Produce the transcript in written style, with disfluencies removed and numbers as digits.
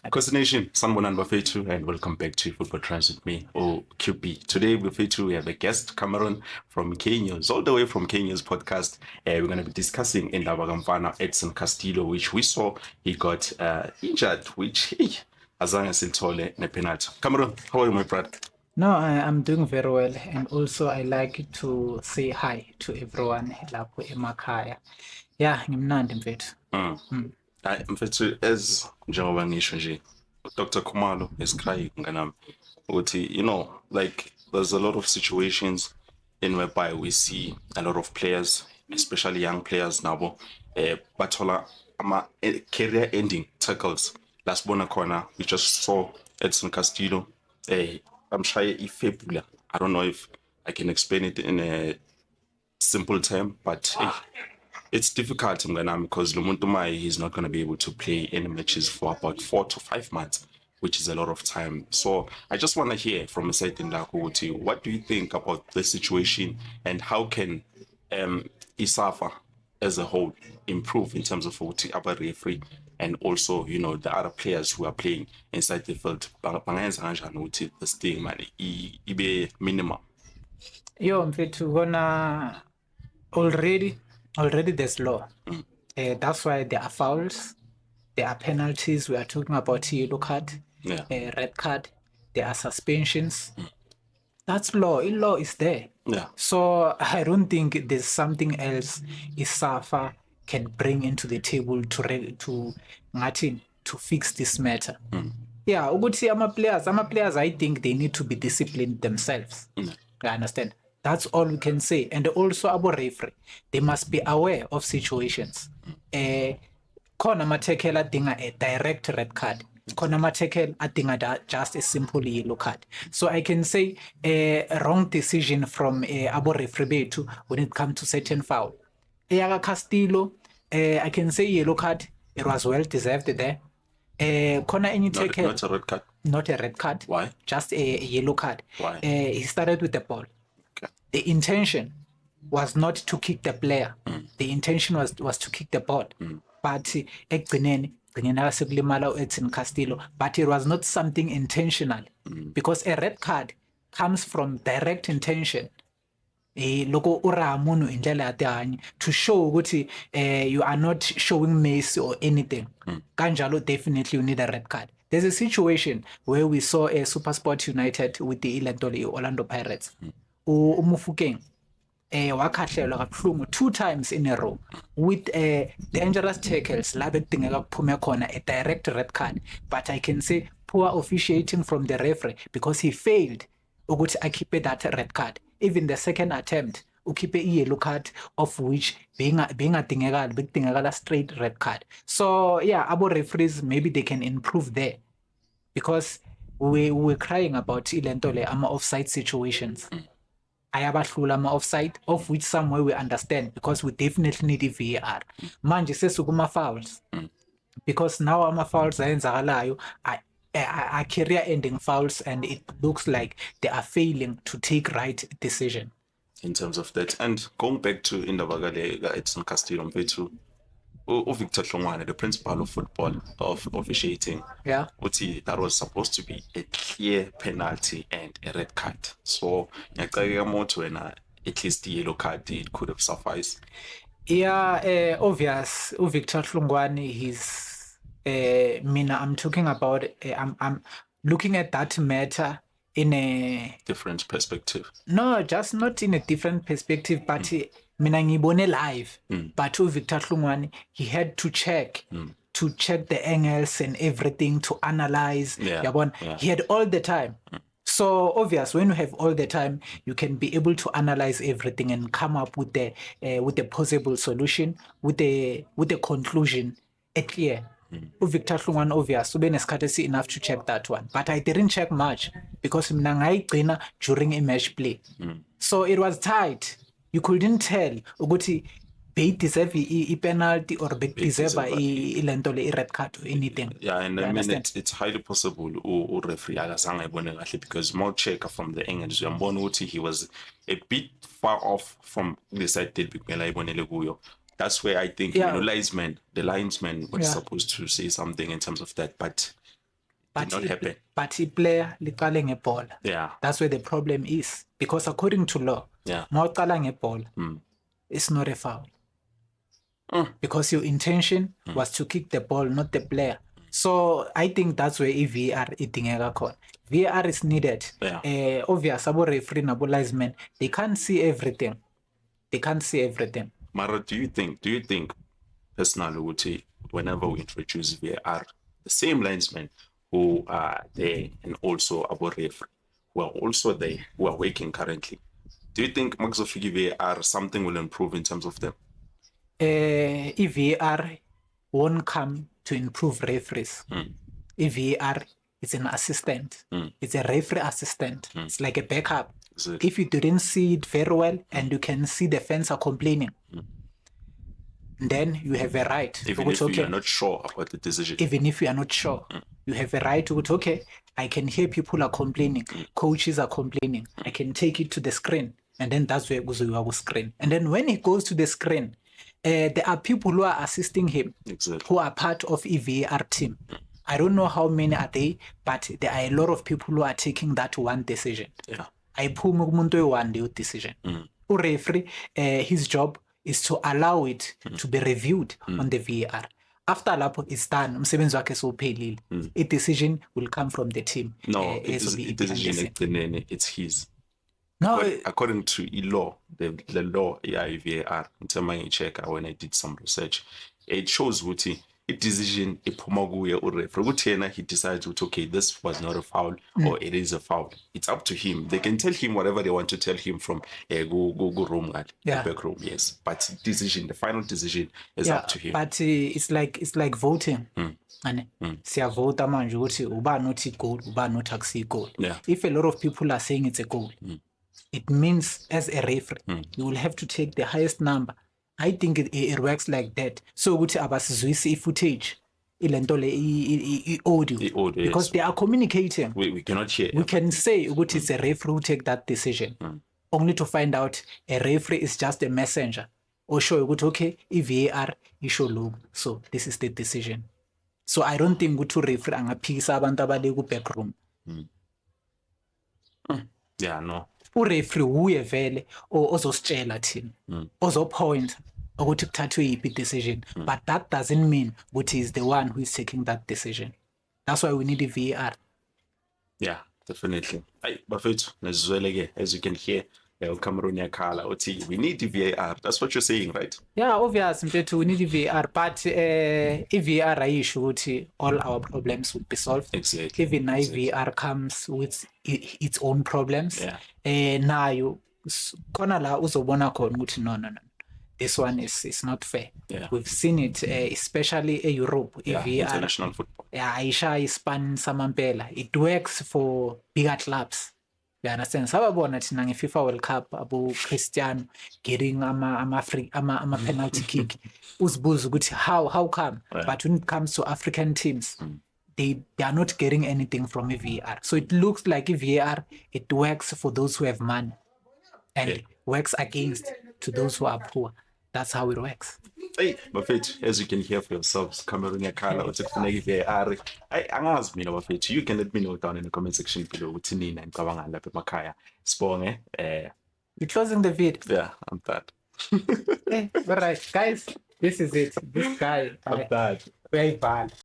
Coast Nation, Sanbonan Bafetu, and welcome back to Football Trends with me, or QB. Today, Bafetu, we have a guest, Cameron from Kenya's, all the way from Kenya's podcast. We're going to be discussing in Labagamfana Edson Castillo, which we saw he got injured, which, hey, Azanga Siltole, ne penalty. Cameron, how are you, my brother? No, I'm doing very well, and also I like to say hi to everyone lapho emakhaya. Yeah, ngimnandi mfethu. Mfethu, as njengoba ngisho nje, Dr. Khumalo is crying nganami ukuthi, like there's a lot of situations in whereby we see a lot of players, especially young players nabo, bathola ama career ending tackles. Lasibona khona, we just saw Edson Castillo, amshaye ifibula. I don't know if I can explain it in a simple term, but hey, it's difficult because Lumuntu Mai is not going to be able to play any matches for about 4 to 5 months, which is a lot of time. So I just want to hear from a certain Lakuti, what do you think about the situation and how can ISAFA as a whole improve in terms of what our referee and also, the other players who are playing inside the field? The stigma ibe minimum. Yo mfethu kona already there's law. That's why there are fouls, there are penalties. We are talking about yellow card, red card. There are suspensions. That's law. Law is there. Yeah. So I don't think there's something else ISAFA can bring into the table to fix this matter. Yeah, ukuthi ama players, I think they need to be disciplined themselves. I understand. That's all we can say. And also abo referee, they must be aware of situations. Khona ama-tackle adinga a direct red card. Khona ama-tackle adinga just a simple yellow card. So I can say a wrong decision from abo referee bethu when it comes to certain foul. Eyaka Castillo, I can say yellow card. It was well deserved there. Khona any tackle. Not a red card. Not a red card. Why? Just a yellow card. Why? He started with the ball. Okay. The intention was not to kick the player. The intention was to kick the ball. But ekugcineni sekulimala Edson Castillo. But it was not something intentional because a red card comes from direct intention. Loko ura munhu indlela ya tihanyi to show ukuthi you are not showing mercy or anything. Kanjalo definitely you need a red card. There's a situation where we saw a SuperSport United with the Orlando Pirates. Umufukeng wakhahlelwa kabuhlungu 2 times in a row with dangerous tackles la bekudingeka kuphume khona a direct red card, but I can say poor officiating from the referee because he failed ukuthi akhiphe that red card. Even the second attempt ukhiphe i-yellow card, of which bengadingekala bekudingekala straight red card. So yeah, abo referees maybe they can improve there because we were crying about ilento le ama offside situations. Ayabahlula ama-offside, of which somewhere we understand because we definitely need i-VAR. Manje sesukuma-fouls because now ama-fouls ayenzakalayo are career-ending fouls and it looks like they are failing to take right decision. In terms of that. And going back to Indabagale, Edson Castillo, Mfethu, Victor Hlongwane, the principal of football, of officiating, that was supposed to be a clear penalty and a red card. So, at least the yellow card, it could have sufficed. Yeah, obvious. Victor Hlongwane, he's mina. I'm talking about. I'm looking at that matter in a different perspective. No, just not in a different perspective, but mina ngibone live. But Victor Hlongwane, he had to check the angles and everything to analyze. He had all the time. So obvious, when you have all the time, you can be able to analyze everything and come up with the possible solution, with the conclusion, clear. Victor Hlongwane, obvious, ubenesikhathi enough to check that one. But I didn't check much because mina ngayigcina during a match play. So it was tight. You couldn't tell ukuthi deserve a penalty or deserve a red card or anything. Yeah, and I mean it's highly possible referee because more checker from the angles. He was a bit far off from the side. That's where I think the linesman was supposed to say something in terms of that. But did not happen. But player liqale ngebhola. Yeah. That's where the problem is. Because according to law, Yeah. mawuqala ngebhola, it's not a foul. Because your intention was to kick the ball, not the player. So I think that's where VAR idingeka khona. VAR is needed. Yeah. Obvious, abo referee nabo linesmen, they can't see everything. Mara, do you think personally, whenever we introduce VAR, the same linesmen who are there and also abo referee who are also there, who are working currently, do you think Maxofigi VAR something will improve in terms of them? VAR won't come to improve referees. VAR is an assistant. It's a referee assistant. It's like a backup. Exactly. If you didn't see it very well and you can see the fans are complaining, then you have a right. Even if you are not sure about the decision. Even if you are not sure, you have a right to go, okay, I can hear people are complaining, coaches are complaining. I can take it to the screen. And then that's where it goes to our screen. And then when it goes to the screen, there are people who are assisting him, Exactly. who are part of VAR team. I don't know how many are they, but there are a lot of people who are taking that one decision. Yeah. Ayiphumi kumuntu oyi-one decision. Referee, his job is to allow it to be reviewed on the VAR. After lapho it's done, umsebenzi wakhe sowuphelile. A decision will come from the team. No, decision it's his. No, according to law, the law, VAR, in terms of check when I did some research, it shows what a decision or referee he decides okay, this was not a foul or it is a foul. It's up to him. They can tell him whatever they want to tell him from go room back room, yes. But the final decision is up to him. But it's like voting. Siyavota manje ukuthi uba not a goal, uba not akusi goal. Yeah. If a lot of people are saying it's a goal, it means as a referee, you will have to take the highest number. I think it works like that. So ukuthi abasizwisi footage ilento le audio because yes, they are communicating. We cannot hear. We can say ukuthi it's a referee who take that decision. Only to find out a referee is just a messenger. Or show ukuthi okay, VAR isho lo. So this is the decision. So I don't think ukuthi referee angaphikisa abantu abale ku back room. Yeah, no. Referee uye vele ozositshela thina. Ozopoint ukuthi kuthathwe yiphi decision, but that doesn't mean ukuthi he's the one who is taking that decision. That's why we need a VAR. Yeah, definitely. Bafethu nezizwele as you can hear, Cameroon yakhala uthi we need the VAR. That's what you're saying, right? Yeah, obvious mfethu we need the VAR, but VAR ayisho ukuthi all our problems will be solved. Exactly. Even VAR comes with its own problems. Nayo khona la uzobona khona ukuthi no. This one is not fair. Yeah. We've seen it, especially in Europe. International football. Yeah, Aisha Ispan Samampela. It works for bigger clubs. You understand? Sababona thina nge-FIFA World Cup abo Cristiano getting ama penalty kick. Uzbuza ukuthi how come? Yeah. But when it comes to African teams, they are not getting anything from a VAR. So it looks like a VAR, it works for those who have money and works against to those who are poor. That's how it works. Hey, Bafethu, as you can hear for yourselves, Cameroon yakhala uthi kufuneka VAR. Angazi mina Bafethu, you can let me know down in the comment section below ukuthi nina nicabanga lapha emakhaya. Sibonge. You're closing the vid. Yeah, I'm that. All right, guys, this is it. This guy. I'm that. Very bad.